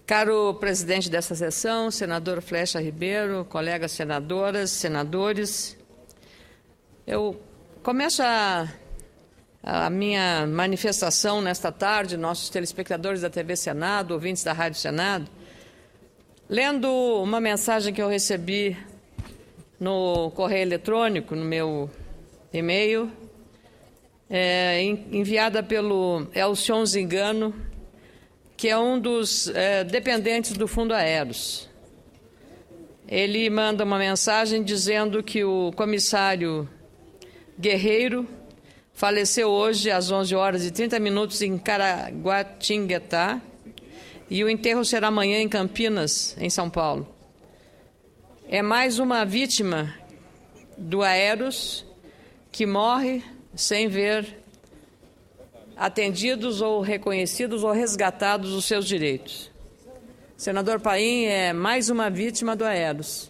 Caro presidente dessa sessão, senador Flecha Ribeiro, colegas senadoras, senadores, eu começo a minha manifestação nesta tarde, nossos telespectadores da TV Senado, ouvintes da Rádio Senado, lendo uma mensagem que eu recebi no correio eletrônico, no meu e-mail, enviada pelo Elcion Zingano, que é um dos dependentes do Fundo Aeros. Ele manda uma mensagem dizendo que o comissário Guerreiro faleceu hoje às 11h30 em Caraguatinguetá e o enterro será amanhã em Campinas, em São Paulo. É mais uma vítima do Aeros que morre sem ver atendidos ou reconhecidos ou resgatados os seus direitos. Senador Paim é mais uma vítima do Aeros.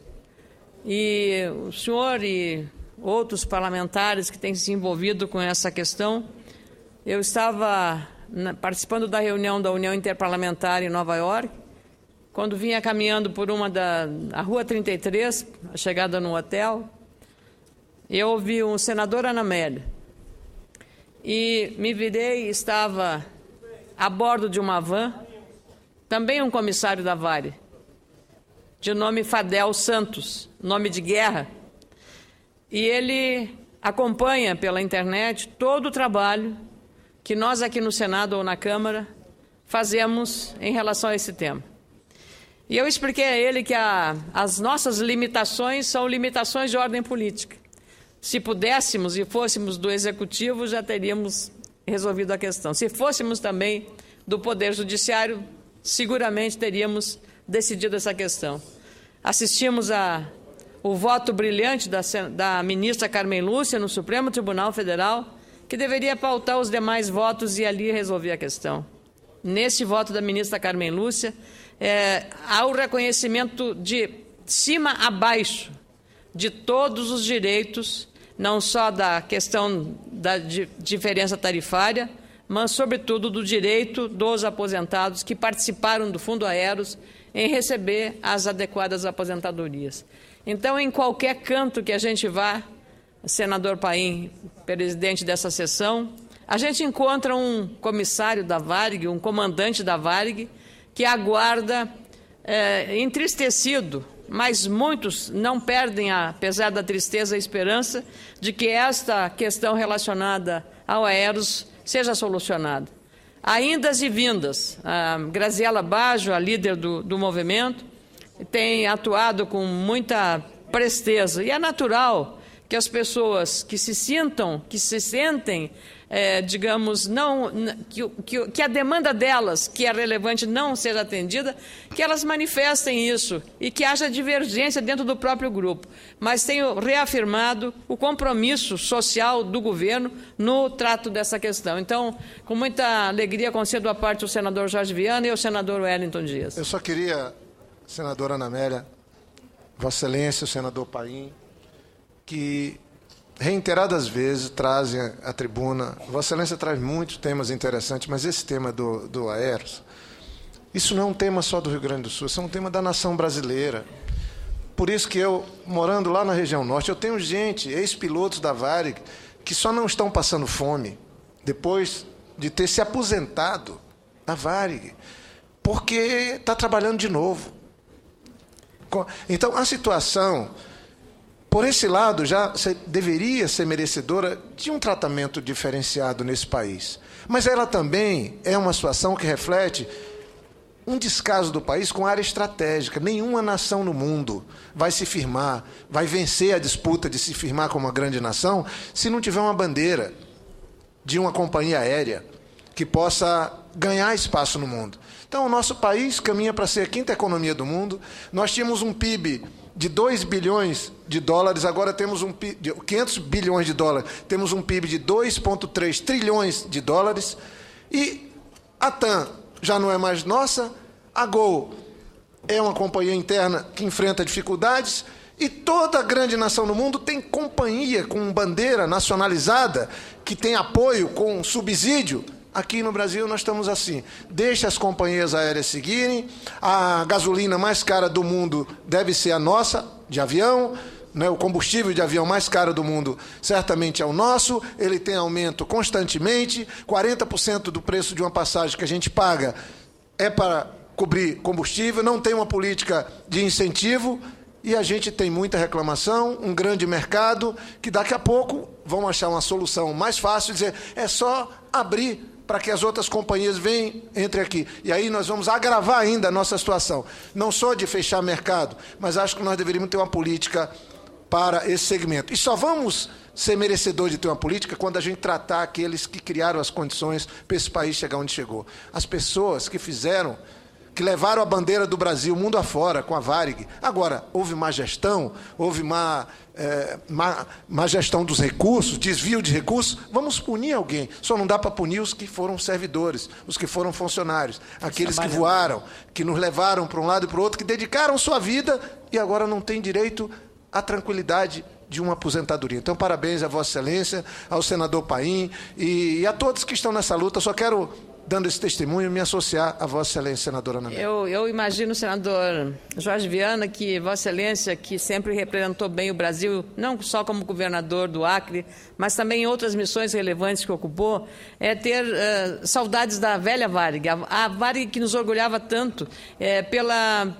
E o senhor e outros parlamentares que têm se envolvido com essa questão, eu estava participando da reunião da União Interparlamentar em Nova York, quando vinha caminhando por a Rua 33, a chegada no hotel, eu ouvi um senador Ana Amélia, e me virei e estava a bordo de uma van, também um comissário da Varig, de nome Fadel Santos, nome de guerra, e ele acompanha pela internet todo o trabalho que nós aqui no Senado ou na Câmara fazemos em relação a esse tema. E eu expliquei a ele que as nossas limitações são limitações de ordem política. Se pudéssemos e fôssemos do Executivo, já teríamos resolvido a questão. Se fôssemos também do Poder Judiciário, seguramente teríamos decidido essa questão. Assistimos o voto brilhante da ministra Carmen Lúcia no Supremo Tribunal Federal, que deveria pautar os demais votos e ali resolver a questão. Nesse voto da ministra Carmen Lúcia, há o reconhecimento de cima a baixo de todos os direitos, não só da questão da diferença tarifária, mas, sobretudo, do direito dos aposentados que participaram do Fundo Aeros em receber as adequadas aposentadorias. Então, em qualquer canto que a gente vá, senador Paim, presidente dessa sessão, a gente encontra um comissário da Varig, um comandante da Varig, que aguarda, entristecido, mas muitos não perdem, apesar da tristeza, a esperança de que esta questão relacionada ao Aeros seja solucionada. Há indas e vindas. A Graziela Baggio, a líder do movimento, tem atuado com muita presteza. E é natural que as pessoas que se sentem, digamos, que a demanda delas, que é relevante, não seja atendida, que elas manifestem isso e que haja divergência dentro do próprio grupo. Mas tenho reafirmado o compromisso social do governo no trato dessa questão. Então, com muita alegria, concedo a parte o senador Jorge Viana e o senador Wellington Dias. Eu só queria, senadora Ana Amélia, Vossa Excelência, o senador Paim, que reiteradas vezes trazem à tribuna. Vossa Excelência traz muitos temas interessantes, mas esse tema do Aeros, isso não é um tema só do Rio Grande do Sul, isso é um tema da nação brasileira. Por isso que eu, morando lá na região norte, eu tenho gente, ex-pilotos da Varig, que só não estão passando fome depois de ter se aposentado da Varig, porque está trabalhando de novo. Então, a situação, por esse lado, já deveria ser merecedora de um tratamento diferenciado nesse país. Mas ela também é uma situação que reflete um descaso do país com área estratégica. Nenhuma nação no mundo vai se firmar, vai vencer a disputa de se firmar como uma grande nação, se não tiver uma bandeira de uma companhia aérea que possa ganhar espaço no mundo. Então, o nosso país caminha para ser a quinta economia do mundo. Nós tínhamos um PIB de 2 bilhões de dólares, agora temos um PIB de 500 bilhões de dólares, temos um PIB de 2,3 trilhões de dólares, e a TAM já não é mais nossa, a Gol é uma companhia interna que enfrenta dificuldades, e toda grande nação no mundo tem companhia com bandeira nacionalizada, que tem apoio com subsídio Aqui no Brasil nós estamos assim, deixa as companhias aéreas seguirem, a gasolina mais cara do mundo deve ser a nossa, de avião, né? O combustível de avião mais caro do mundo certamente é o nosso, ele tem aumento constantemente, 40% do preço de uma passagem que a gente paga é para cobrir combustível, não tem uma política de incentivo, e a gente tem muita reclamação, um grande mercado, que daqui a pouco vão achar uma solução mais fácil, dizer, é só abrir para que as outras companhias entrem aqui. E aí nós vamos agravar ainda a nossa situação. Não só de fechar mercado, mas acho que nós deveríamos ter uma política para esse segmento. E só vamos ser merecedores de ter uma política quando a gente tratar aqueles que criaram as condições para esse país chegar onde chegou. As pessoas que levaram a bandeira do Brasil mundo afora com a Varig. Agora, houve má gestão, houve má gestão dos recursos, desvio de recursos, vamos punir alguém. Só não dá para punir os que foram servidores, os que foram funcionários, aqueles que voaram, que nos levaram para um lado e para o outro, que dedicaram sua vida e agora não têm direito à tranquilidade de uma aposentadoria. Então, parabéns a Vossa Excelência, ao senador Paim e a todos que estão nessa luta. Só quero, dando esse testemunho, me associar a Vossa Excelência, senadora Ana Amélia. Eu imagino, senador Jorge Viana, que Vossa Excelência, que sempre representou bem o Brasil, não só como governador do Acre, mas também em outras missões relevantes que ocupou, ter saudades da velha Varig. A Varig que nos orgulhava tanto pela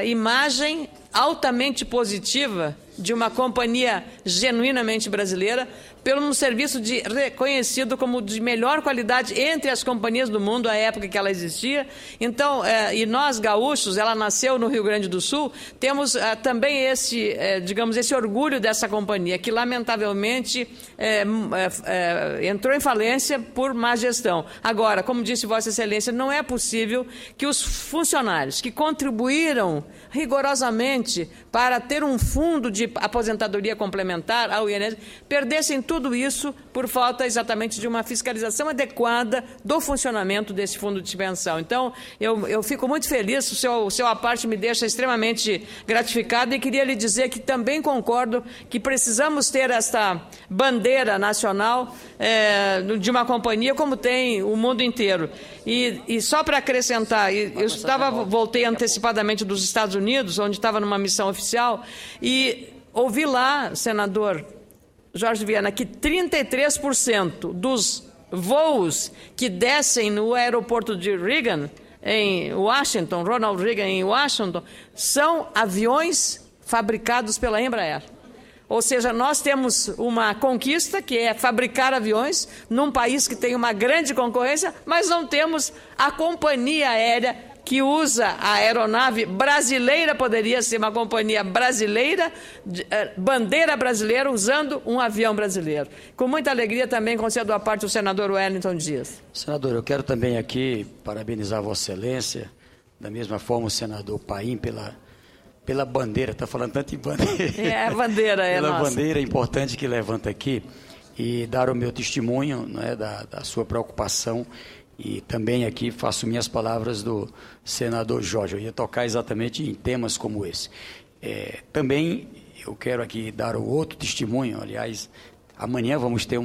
imagem altamente positiva de uma companhia genuinamente brasileira, pelo um serviço reconhecido como de melhor qualidade entre as companhias do mundo à época que ela existia. Então, e nós, gaúchos, ela nasceu no Rio Grande do Sul, temos também esse orgulho dessa companhia, que lamentavelmente entrou em falência por má gestão. Agora, como disse Vossa Excelência, não é possível que os funcionários que contribuíram rigorosamente para ter um fundo de aposentadoria complementar ao INSS perdessem tudo isso por falta exatamente de uma fiscalização adequada do funcionamento desse fundo de pensão. Então, eu fico muito feliz, o seu à parte me deixa extremamente gratificado e queria lhe dizer que também concordo que precisamos ter esta bandeira nacional de uma companhia como tem o mundo inteiro. E só para acrescentar, voltei antecipadamente dos Estados Unidos, onde estava numa missão oficial, e ouvi lá, senador Jorge Viana, que 33% dos voos que descem no aeroporto de Reagan, em Washington, Ronald Reagan em Washington, são aviões fabricados pela Embraer. Ou seja, nós temos uma conquista, que é fabricar aviões, num país que tem uma grande concorrência, mas não temos a companhia aérea que usa a aeronave brasileira, poderia ser uma companhia brasileira, bandeira brasileira, usando um avião brasileiro. Com muita alegria também concedo a parte do senador Wellington Dias. Senador, eu quero também aqui parabenizar Vossa Excelência, da mesma forma o senador Paim, pela bandeira, está falando tanto em bandeira. A bandeira é nossa. Pela bandeira importante que levanta aqui e dar o meu testemunho, né, da sua preocupação. E também aqui faço minhas palavras do senador Jorge. Eu ia tocar exatamente em temas como esse. Também eu quero aqui dar o outro testemunho. Aliás, amanhã vamos ter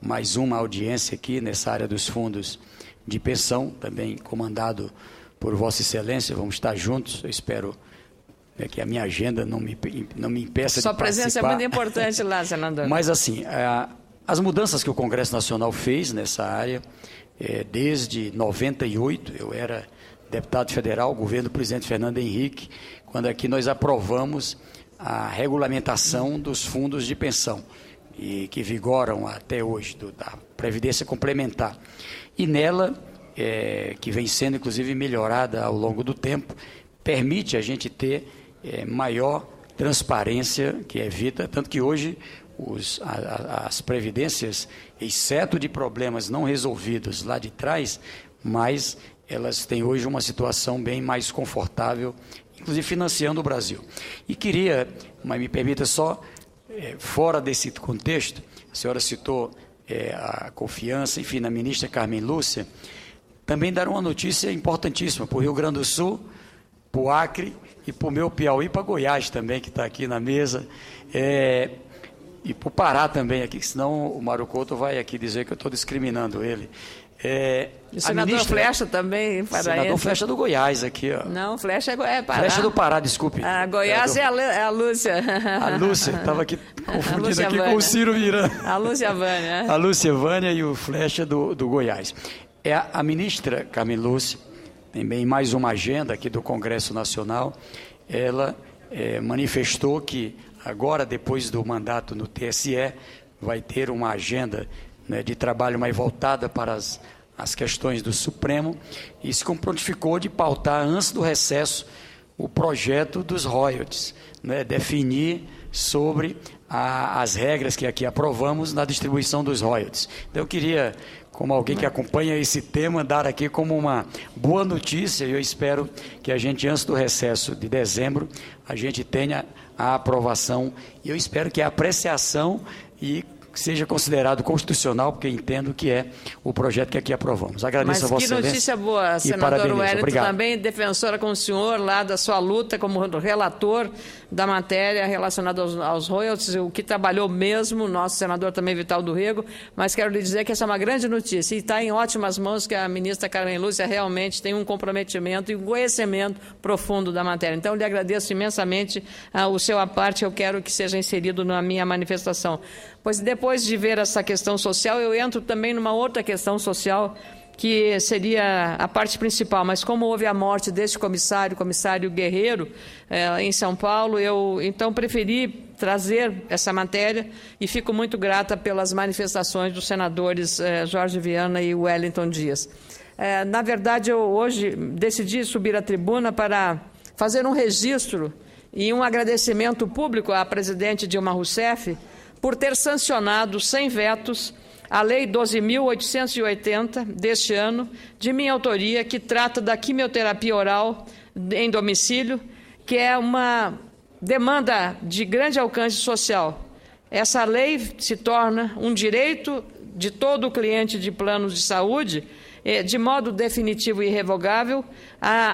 mais uma audiência aqui nessa área dos fundos de pensão, também comandado por Vossa Excelência. Vamos estar juntos. Eu espero que a minha agenda não me impeça de participar. Sua presença é muito importante lá, senador. Mas assim, as mudanças que o Congresso Nacional fez nessa área, desde 98, eu era deputado federal, governo do presidente Fernando Henrique, quando aqui nós aprovamos a regulamentação dos fundos de pensão, e que vigoram até hoje, da Previdência Complementar. E nela, que vem sendo inclusive melhorada ao longo do tempo, permite a gente ter maior transparência, que evita, tanto que hoje as previdências, exceto de problemas não resolvidos lá de trás, mas elas têm hoje uma situação bem mais confortável, inclusive financiando o Brasil. E queria, mas me permita só, fora desse contexto, a senhora citou a confiança, enfim, na ministra Carmen Lúcia, também dar uma notícia importantíssima para o Rio Grande do Sul, para o Acre e para o meu Piauí, para Goiás também, que está aqui na mesa. E para o Pará também aqui, senão o Mário Couto vai aqui dizer que eu estou discriminando ele. O senador Flecha também, paraense. Senador Flecha do Goiás aqui, ó. Não, Flecha é Pará. Flecha do Pará, desculpe. A Goiás é a Lúcia. A Lúcia, estava aqui confundindo aqui com o Ciro Miranda. A Lúcia Vânia. A Lúcia Vânia e o Flecha do Goiás. A ministra Carmen Lúcia, também mais uma agenda aqui do Congresso Nacional, ela manifestou que agora, depois do mandato no TSE, vai ter uma agenda, né, de trabalho mais voltada para as questões do Supremo, e se prontificou de pautar, antes do recesso, o projeto dos royalties, né, definir sobre as regras que aqui aprovamos na distribuição dos royalties. Então, eu queria, como alguém que acompanha esse tema, dar aqui como uma boa notícia, e eu espero que a gente, antes do recesso de dezembro, a gente tenha a aprovação, e eu espero que a apreciação e seja considerado constitucional, porque entendo que é o projeto que aqui aprovamos. Agradeço a Vossa Excelência. Mas que notícia boa, senador Wellington, também defensora com o senhor lá da sua luta como relator da matéria relacionada aos royalties, o que trabalhou mesmo, nosso senador também, Vital do Rego, mas quero lhe dizer que essa é uma grande notícia e está em ótimas mãos, que a ministra Carmen Lúcia realmente tem um comprometimento e um conhecimento profundo da matéria. Então, lhe agradeço imensamente o seu aparte, eu quero que seja inserido na minha manifestação. Pois depois de ver essa questão social, eu entro também numa outra questão social, que seria a parte principal, mas como houve a morte deste comissário Guerreiro, em São Paulo, eu então preferi trazer essa matéria e fico muito grata pelas manifestações dos senadores Jorge Viana e Wellington Dias. Na verdade, eu hoje decidi subir à tribuna para fazer um registro e um agradecimento público à presidente Dilma Rousseff por ter sancionado, sem vetos, a Lei 12.880 deste ano, de minha autoria, que trata da quimioterapia oral em domicílio, que é uma demanda de grande alcance social. Essa lei se torna um direito de todo cliente de planos de saúde, de modo definitivo e irrevogável,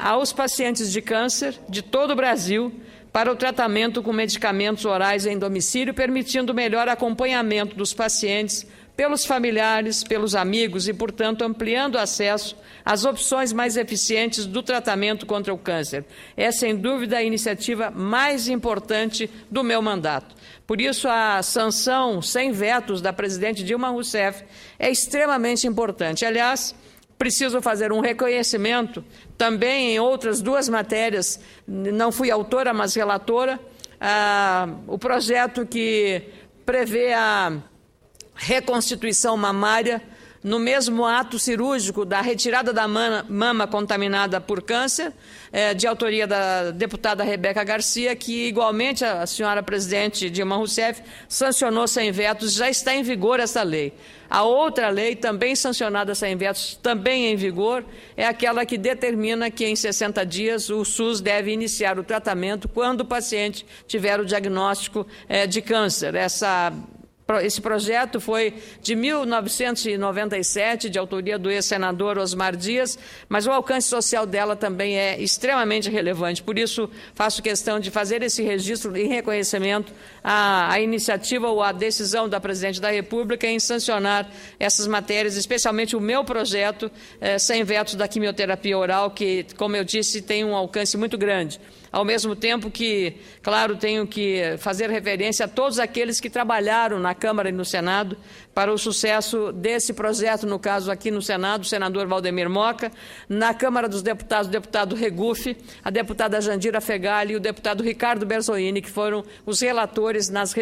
aos pacientes de câncer de todo o Brasil, para o tratamento com medicamentos orais em domicílio, permitindo melhor acompanhamento dos pacientes pelos familiares, pelos amigos e, portanto, ampliando o acesso às opções mais eficientes do tratamento contra o câncer. É, sem dúvida, a iniciativa mais importante do meu mandato. Por isso, a sanção sem vetos da presidente Dilma Rousseff é extremamente importante. Aliás, preciso fazer um reconhecimento também em outras duas matérias, não fui autora, mas relatora, o projeto que prevê a reconstituição mamária no mesmo ato cirúrgico da retirada da mama contaminada por câncer, de autoria da deputada Rebeca Garcia, que igualmente a senhora presidente Dilma Rousseff sancionou sem vetos, já está em vigor essa lei. A outra lei, também sancionada sem vetos, também em vigor, é aquela que determina que em 60 dias o SUS deve iniciar o tratamento quando o paciente tiver o diagnóstico de câncer. Esse projeto foi de 1997, de autoria do ex-senador Osmar Dias, mas o alcance social dela também é extremamente relevante. Por isso, faço questão de fazer esse registro em reconhecimento à iniciativa ou à decisão da Presidente da República em sancionar essas matérias, especialmente o meu projeto sem vetos da quimioterapia oral, que, como eu disse, tem um alcance muito grande. Ao mesmo tempo que, claro, tenho que fazer referência a todos aqueles que trabalharam na Câmara e no Senado para o sucesso desse projeto, no caso aqui no Senado, o senador Valdemir Moca, na Câmara dos Deputados, o deputado Regufe, a deputada Jandira Fegali e o deputado Ricardo Berzoini, que foram os relatores nas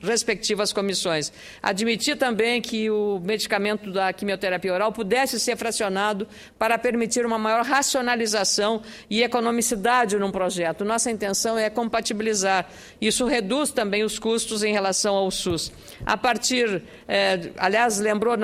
respectivas comissões. Admiti também que o medicamento da quimioterapia oral pudesse ser fracionado para permitir uma maior racionalização e economicidade num projeto. Nossa intenção é compatibilizar. Isso reduz também os custos em relação ao SUS. A partir, aliás, lembrou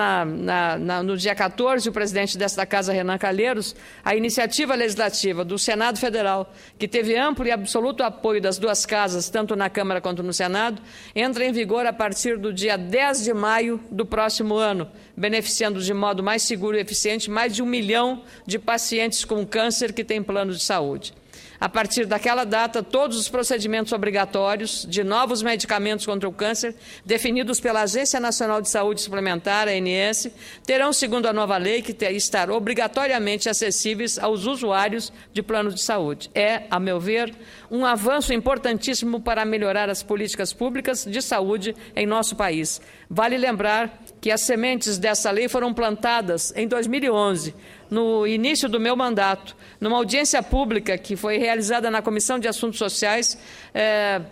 no dia 14 o presidente desta Casa, Renan Calheiros, a iniciativa legislativa do Senado Federal, que teve amplo e absoluto apoio das duas casas, tanto na Câmara quanto no Senado, entra em vigor a partir do dia 10 de maio do próximo ano, beneficiando de modo mais seguro e eficiente mais de 1 milhão de pacientes com câncer que têm plano de saúde. A partir daquela data, todos os procedimentos obrigatórios de novos medicamentos contra o câncer, definidos pela Agência Nacional de Saúde Suplementar, ANS, terão, segundo a nova lei, que estar obrigatoriamente acessíveis aos usuários de planos de saúde. É, a meu ver, um avanço importantíssimo para melhorar as políticas públicas de saúde em nosso país. Vale lembrar que as sementes dessa lei foram plantadas em 2011, no início do meu mandato, numa audiência pública que foi realizada na Comissão de Assuntos Sociais,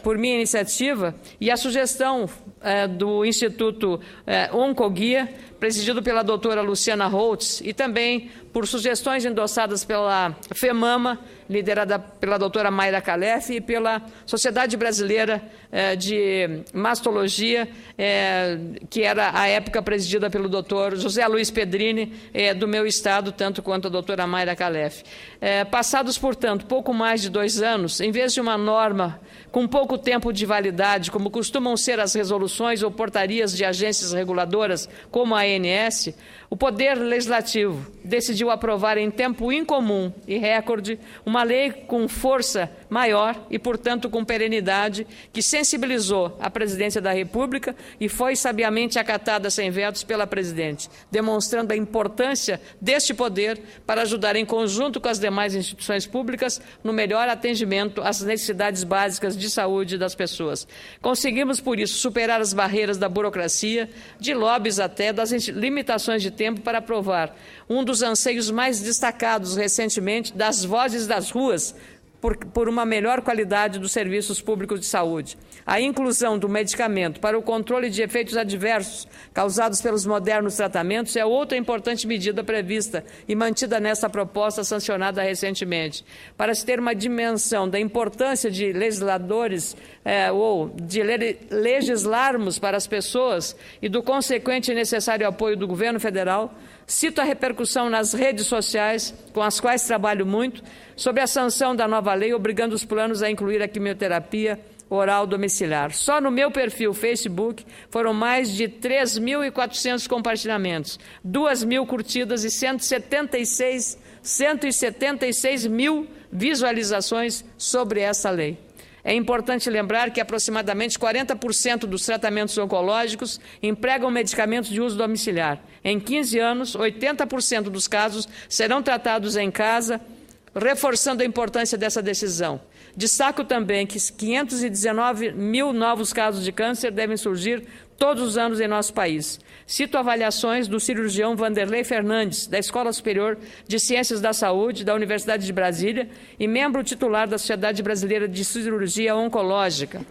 por minha iniciativa, e a sugestão do Instituto Oncoguia, presidido pela doutora Luciana Holtz, e também por sugestões endossadas pela FEMAMA, liderada pela doutora Mayra Calef, e pela Sociedade Brasileira de Mastologia, que era, à época, presidida pelo doutor José Luiz Pedrini, do meu estado, tanto quanto a doutora Mayra Calef. Passados, portanto, pouco mais de 2 anos, em vez de uma norma com pouco tempo de validade, como costumam ser as resoluções ou portarias de agências reguladoras, como a ANS, o Poder Legislativo decidiu aprovar em tempo incomum e recorde uma lei com força maior e, portanto, com perenidade, que sensibilizou a Presidência da República e foi sabiamente acatada sem vetos pela Presidente, demonstrando a importância deste poder para ajudar em conjunto com as demais instituições públicas no melhor atendimento às necessidades básicas de saúde das pessoas. Conseguimos, por isso, superar as barreiras da burocracia, de lobbies até, das limitações de tempo para aprovar um dos anseios mais destacados recentemente das vozes das ruas por uma melhor qualidade dos serviços públicos de saúde. A inclusão do medicamento para o controle de efeitos adversos causados pelos modernos tratamentos é outra importante medida prevista e mantida nessa proposta sancionada recentemente. Para se ter uma dimensão da importância de legisladores ou de legislarmos para as pessoas e do consequente e necessário apoio do governo federal, cito a repercussão nas redes sociais, com as quais trabalho muito, sobre a sanção da nova lei, obrigando os planos a incluir a quimioterapia oral domiciliar. Só no meu perfil Facebook foram mais de 3.400 compartilhamentos, 2.000 curtidas e 176 mil visualizações sobre essa lei. É importante lembrar que aproximadamente 40% dos tratamentos oncológicos empregam medicamentos de uso domiciliar. Em 15 anos, 80% dos casos serão tratados em casa, reforçando a importância dessa decisão. Destaco também que 519 mil novos casos de câncer devem surgir todos os anos em nosso país. Cito avaliações do cirurgião Vanderlei Fernandes, da Escola Superior de Ciências da Saúde, da Universidade de Brasília, e membro titular da Sociedade Brasileira de Cirurgia Oncológica.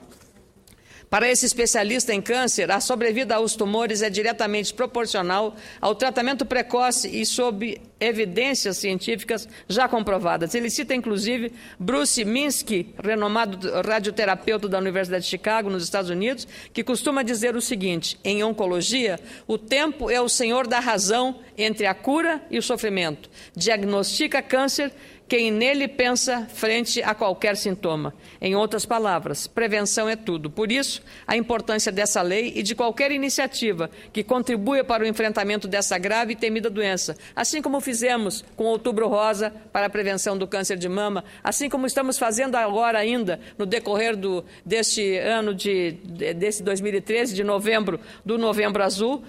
Para esse especialista em câncer, a sobrevida aos tumores é diretamente proporcional ao tratamento precoce e sob evidências científicas já comprovadas. Ele cita, inclusive, Bruce Minsky, renomado radioterapeuta da Universidade de Chicago, nos Estados Unidos, que costuma dizer o seguinte: em oncologia, o tempo é o senhor da razão entre a cura e o sofrimento. Diagnostica câncer quem nele pensa frente a qualquer sintoma. Em outras palavras, prevenção é tudo. Por isso, a importância dessa lei e de qualquer iniciativa que contribua para o enfrentamento dessa grave e temida doença, assim como fizemos com o Outubro Rosa para a prevenção do câncer de mama, assim como estamos fazendo agora ainda, no decorrer deste ano, desse 2013, de novembro, do Novembro Azul,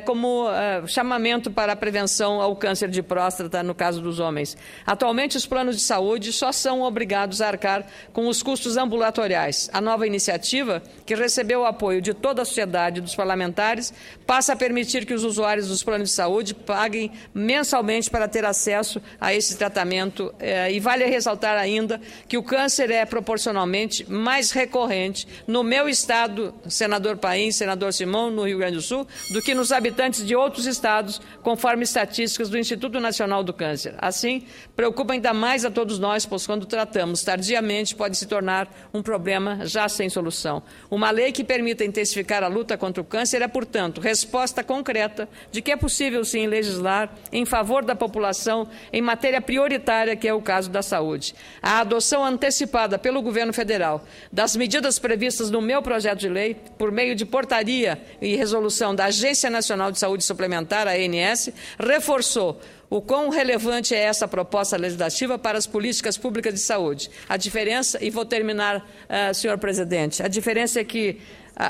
como chamamento para a prevenção ao câncer de próstata, no caso dos homens. Atualmente, os planos de saúde só são obrigados a arcar com os custos ambulatoriais. A nova iniciativa, que recebeu o apoio de toda a sociedade e dos parlamentares, passa a permitir que os usuários dos planos de saúde paguem mensalmente para ter acesso a esse tratamento. E vale ressaltar ainda que o câncer é proporcionalmente mais recorrente no meu estado, senador Paim, senador Simão, no Rio Grande do Sul, do que nos habitantes de outros estados, conforme estatísticas do Instituto Nacional do Câncer. Assim, preocupa ainda mais a todos nós, pois quando tratamos tardiamente pode se tornar um problema já sem solução. Uma lei que permita intensificar a luta contra o câncer é, portanto, resposta concreta de que é possível sim legislar em favor da população em matéria prioritária, que é o caso da saúde. A adoção antecipada pelo governo federal das medidas previstas no meu projeto de lei, por meio de portaria e resolução da Agência Nacional de Saúde Suplementar, a ANS, reforçou o quão relevante é essa proposta legislativa para as políticas públicas de saúde. A diferença, e vou terminar, senhor presidente, a diferença é que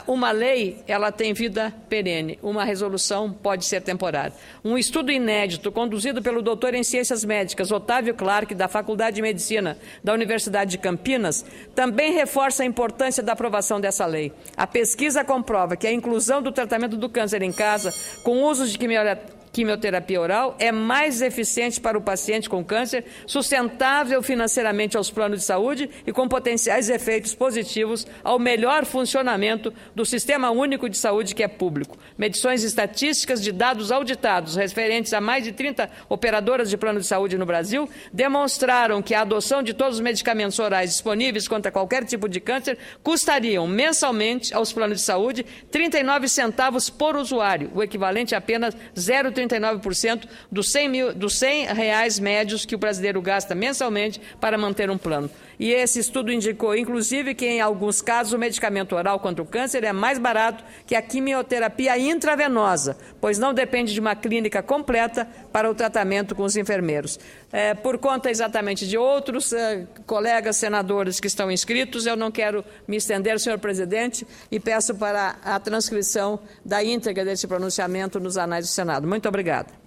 uma lei, ela tem vida perene, uma resolução pode ser temporária. Um estudo inédito conduzido pelo doutor em Ciências Médicas, Otávio Clark, da Faculdade de Medicina da Universidade de Campinas, também reforça a importância da aprovação dessa lei. A pesquisa comprova que a inclusão do tratamento do câncer em casa, com uso de quimioterapia oral, é mais eficiente para o paciente com câncer, sustentável financeiramente aos planos de saúde e com potenciais efeitos positivos ao melhor funcionamento do Sistema Único de Saúde, que é público. Medições estatísticas de dados auditados referentes a mais de 30 operadoras de plano de saúde no Brasil demonstraram que a adoção de todos os medicamentos orais disponíveis contra qualquer tipo de câncer custariam mensalmente aos planos de saúde 39 centavos por usuário, o equivalente a apenas 0,39% dos R$100 médios que o brasileiro gasta mensalmente para manter um plano. E esse estudo indicou, inclusive, que em alguns casos o medicamento oral contra o câncer é mais barato que a quimioterapia intravenosa, pois não depende de uma clínica completa para o tratamento com os enfermeiros. Por conta exatamente de outros colegas senadores que estão inscritos, eu não quero me estender, senhor presidente, e peço para a transcrição da íntegra desse pronunciamento nos anais do Senado. Muito obrigada.